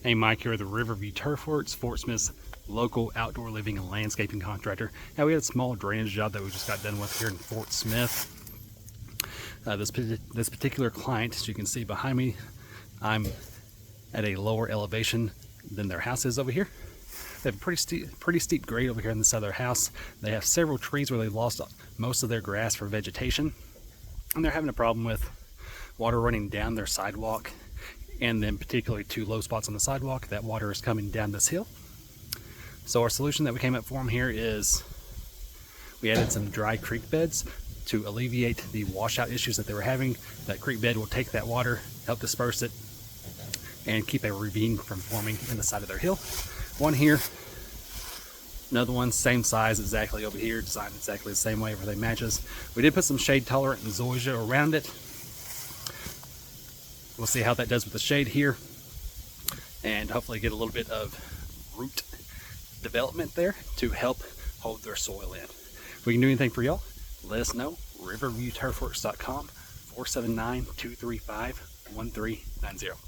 Hey, Mike here with the Riverview Turfworks, Fort Smith's local outdoor living and landscaping contractor. Now we had a small drainage job that we just got done with here in Fort Smith. This particular client, as you can see behind me, I'm at a lower elevation than their house is over here. They have a pretty steep grade over here on the side of their house. They have several trees where they lost most of their grass for vegetation, and they're having a problem with water running down their sidewalk, and then particularly two low spots on the sidewalk. That water is coming down this hill. So our solution that we came up for them here is we added some dry creek beds to alleviate the washout issues that they were having. That creek bed will take that water, help disperse it, and keep a ravine from forming in the side of their hill. One here, another one, same size exactly over here, designed exactly the same way, everything matches. We did put some shade tolerant zoysia around it. We'll see how that does with the shade here, and hopefully get a little bit of root development there to help hold their soil in. If we can do anything for y'all, let us know. RiverviewTurfworks.com, 479-235-1390.